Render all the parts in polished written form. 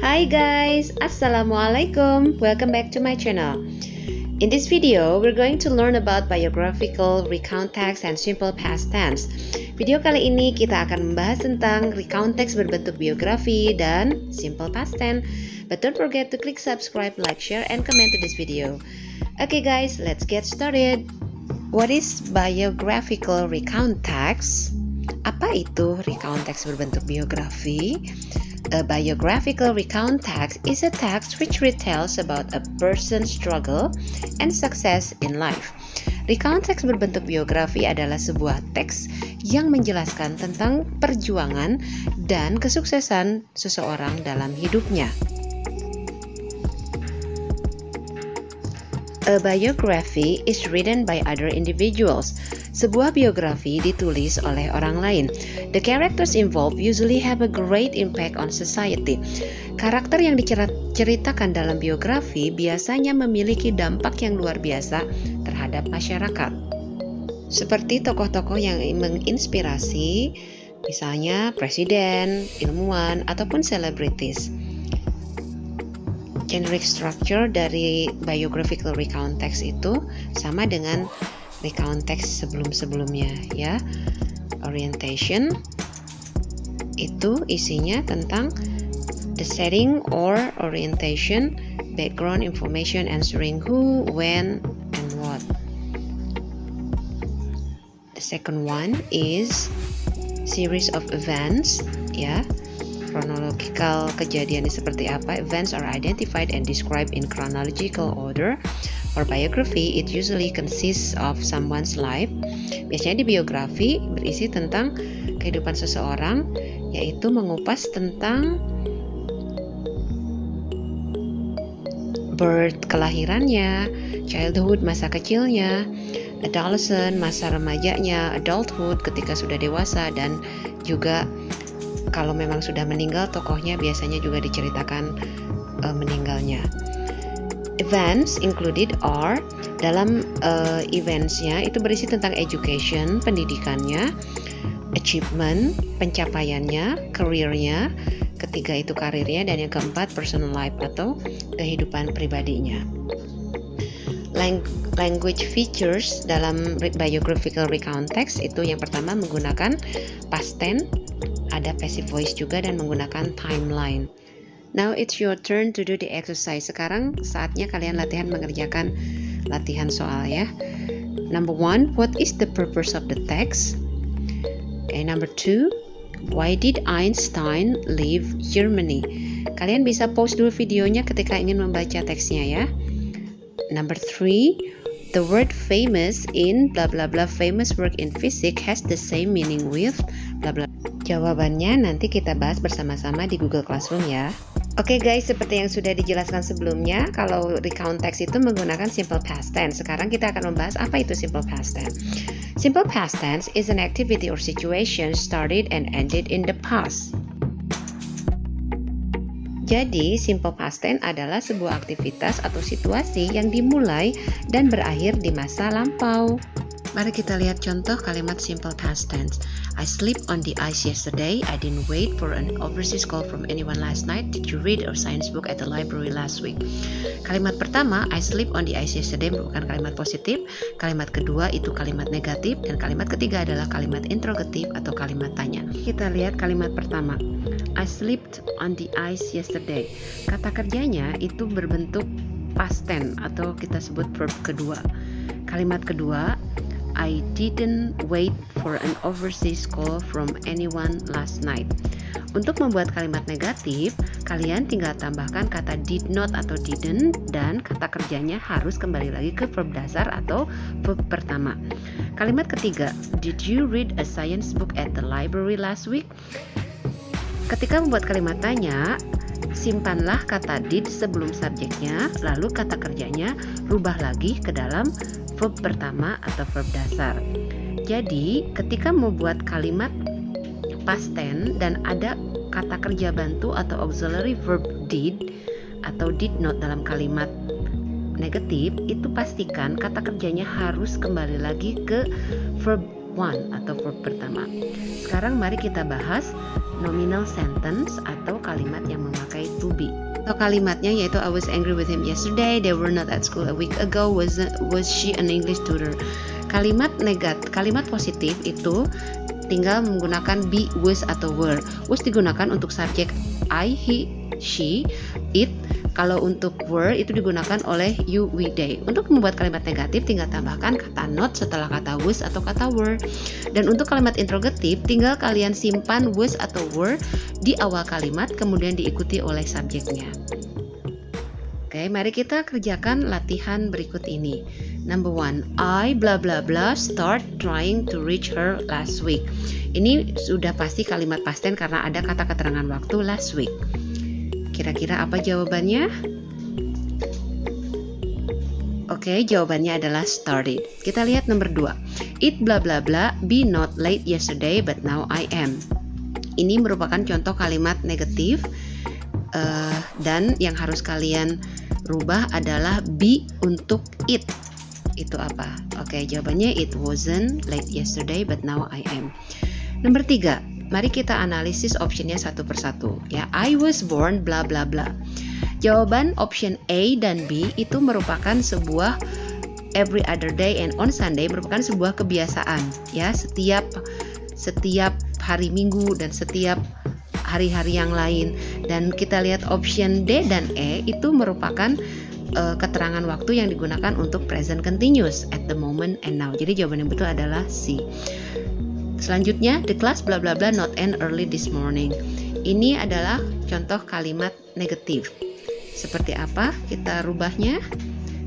Hi guys, Assalamualaikum. Welcome back to my channel. In this video, we're going to learn about biographical recount text and simple past tense. Video kali ini kita akan membahas tentang recount text berbentuk biografi dan simple past tense. But don't forget to click subscribe, like, share, and comment to this video. Okay guys, let's get started. What is biographical recount text? Apa itu recount text berbentuk biografi? A biographical recount text is a text which retells about a person's struggle and success in life. Recount text berbentuk biografi adalah sebuah teks yang menjelaskan tentang perjuangan dan kesuksesan seseorang dalam hidupnya. A biography is written by other individuals. Sebuah biografi ditulis oleh orang lain. The characters involved usually have a great impact on society. Karakter yang diceritakan dalam biografi biasanya memiliki dampak yang luar biasa terhadap masyarakat. Seperti tokoh-tokoh yang menginspirasi, misalnya presiden, ilmuwan, ataupun selebritis. Generic structure dari biographical recount text itu sama dengan recount text sebelum-sebelumnya ya. Orientation itu isinya tentang the setting or orientation, background information answering who, when, and what. The second one is series of events ya. Chronological kejadiannya seperti apa. Events are identified and described in chronological order. For biography, it usually consists of someone's life. Biasanya di biografi berisi tentang kehidupan seseorang, yaitu mengupas tentang birth, kelahirannya, childhood, masa kecilnya, adolescent, masa remajanya, adulthood, ketika sudah dewasa, dan juga kalau memang sudah meninggal, tokohnya biasanya juga diceritakan meninggalnya. Events included are, dalam eventsnya itu berisi tentang education, pendidikannya, achievement, pencapaiannya, career-nya, ketiga itu karirnya, dan yang keempat personal life atau kehidupan pribadinya. Language features dalam biographical recount text itu yang pertama menggunakan past tense, ada passive voice juga, dan menggunakan timeline. Now it's your turn to do the exercise. Sekarang saatnya kalian mengerjakan latihan soal ya. Number 1, what is the purpose of the text? Okay, number 2, why did Einstein leave Germany? Kalian bisa pause dulu videonya ketika ingin membaca teksnya ya. Number 3, the word famous in blah blah blah famous work in physics has the same meaning with blah blah. Jawabannya nanti kita bahas bersama-sama di Google Classroom ya. Oke guys, seperti yang sudah dijelaskan sebelumnya, kalau recount text itu menggunakan simple past tense. Sekarang kita akan membahas apa itu simple past tense. Simple past tense is an activity or situation started and ended in the past. Jadi, simple past tense adalah sebuah aktivitas atau situasi yang dimulai dan berakhir di masa lampau. Mari kita lihat contoh kalimat simple past tense. I slept on the ice yesterday. I didn't wait for an overseas call from anyone last night. Did you read a science book at the library last week? Kalimat pertama, I slept on the ice yesterday, merupakan kalimat positif. Kalimat kedua itu kalimat negatif. Dan kalimat ketiga adalah kalimat interrogatif atau kalimat tanya. Kita lihat kalimat pertama. I slept on the ice yesterday. Kata kerjanya itu berbentuk past tense atau kita sebut verb kedua. Kalimat kedua, I didn't wait for an overseas call from anyone last night. Untuk membuat kalimat negatif, kalian tinggal tambahkan kata did not atau didn't, dan kata kerjanya harus kembali lagi ke verb dasar atau verb pertama. Kalimat ketiga, did you read a science book at the library last week? Ketika membuat kalimat tanya, simpanlah kata did sebelum subjeknya, lalu kata kerjanya rubah lagi ke dalam verb pertama atau verb dasar. Jadi, ketika membuat kalimat past tense dan ada kata kerja bantu atau auxiliary verb did atau did not dalam kalimat negatif, itu pastikan kata kerjanya harus kembali lagi ke verb one atau verb pertama. Sekarang mari kita bahas nominal sentence atau kalimat yang memakai Contoh kalimatnya yaitu I was angry with him yesterday, they were not at school a week ago, was she an English tutor. Kalimat positif itu tinggal menggunakan be, was, atau were. Was digunakan untuk subjek I, he, she, it. Kalau untuk were itu digunakan oleh you, we, they. Untuk membuat kalimat negatif tinggal tambahkan kata not setelah kata was atau kata were. Dan untuk kalimat interrogatif tinggal kalian simpan was atau were di awal kalimat kemudian diikuti oleh subjeknya. Oke, mari kita kerjakan latihan berikut ini. Number 1, I blah blah blah start trying to reach her last week. Ini sudah pasti kalimat past tense karena ada kata keterangan waktu last week. Kira-kira apa jawabannya? Oke, jawabannya adalah started. Kita lihat nomor 2. It blah blah blah be not late yesterday but now I am. Ini merupakan contoh kalimat negatif dan yang harus kalian rubah adalah be untuk it. Itu apa? Oke, jawabannya it wasn't late yesterday but now I am. Nomor 3. Mari kita analisis optionnya satu persatu. Ya, I was born bla bla bla. Jawaban option A dan B itu merupakan sebuah every other day and on Sunday merupakan sebuah kebiasaan. Ya, setiap hari Minggu dan setiap hari-hari yang lain. Dan kita lihat option D dan E itu merupakan keterangan waktu yang digunakan untuk present continuous at the moment and now. Jadi jawaban yang betul adalah C. Selanjutnya, the class bla bla bla not end early this morning. Ini adalah contoh kalimat negatif. Seperti apa kita rubahnya?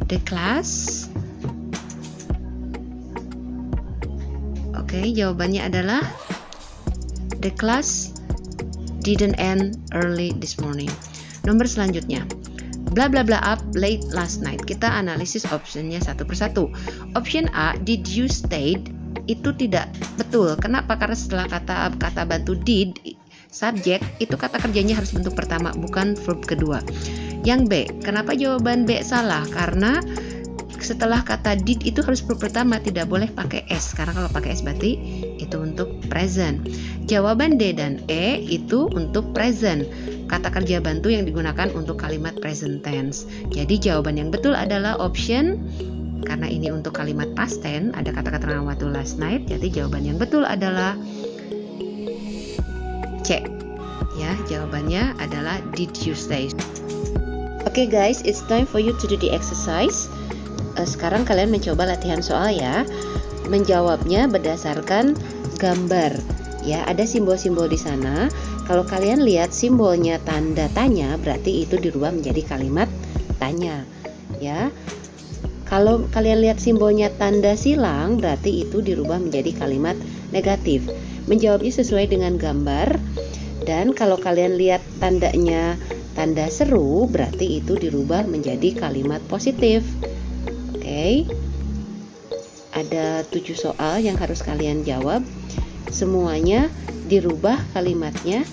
The class. Oke, jawabannya adalah the class didn't end early this morning. Nomor selanjutnya, bla bla bla up late last night. Kita analisis optionnya satu persatu. Option A, did you stayed? Itu tidak betul. Kenapa? Karena setelah kata bantu did, subjek, itu kata kerjanya harus bentuk pertama, bukan verb kedua. Yang B, kenapa jawaban B salah? Karena setelah kata did itu harus verb pertama, tidak boleh pakai S. Karena kalau pakai S berarti itu untuk present. Jawaban D dan E itu untuk present. Kata kerja bantu yang digunakan untuk kalimat present tense. Jadi jawaban yang betul adalah option. Karena ini untuk kalimat past tense, ada kata keterangan waktu last night, jadi jawaban yang betul adalah C. Ya, jawabannya adalah did you stay. Oke guys, it's time for you to do the exercise. Sekarang kalian mencoba latihan soal ya. Menjawabnya berdasarkan gambar. Ya, ada simbol-simbol di sana. Kalau kalian lihat simbolnya tanda tanya, berarti itu dirubah menjadi kalimat tanya. Ya. Kalau kalian lihat simbolnya tanda silang, berarti itu dirubah menjadi kalimat negatif. Menjawabnya sesuai dengan gambar. Dan kalau kalian lihat tandanya tanda seru, berarti itu dirubah menjadi kalimat positif. Oke. Ada 7 soal yang harus kalian jawab. Semuanya dirubah kalimatnya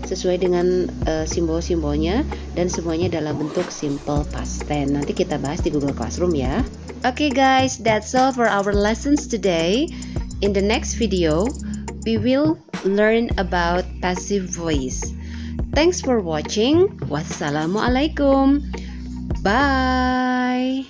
sesuai dengan simbol-simbolnya dan semuanya dalam bentuk simple past tense. Nanti kita bahas di Google Classroom ya. Okay guys, that's all for our lessons today. In the next video, we will learn about passive voice. Thanks for watching. Wassalamualaikum. Bye.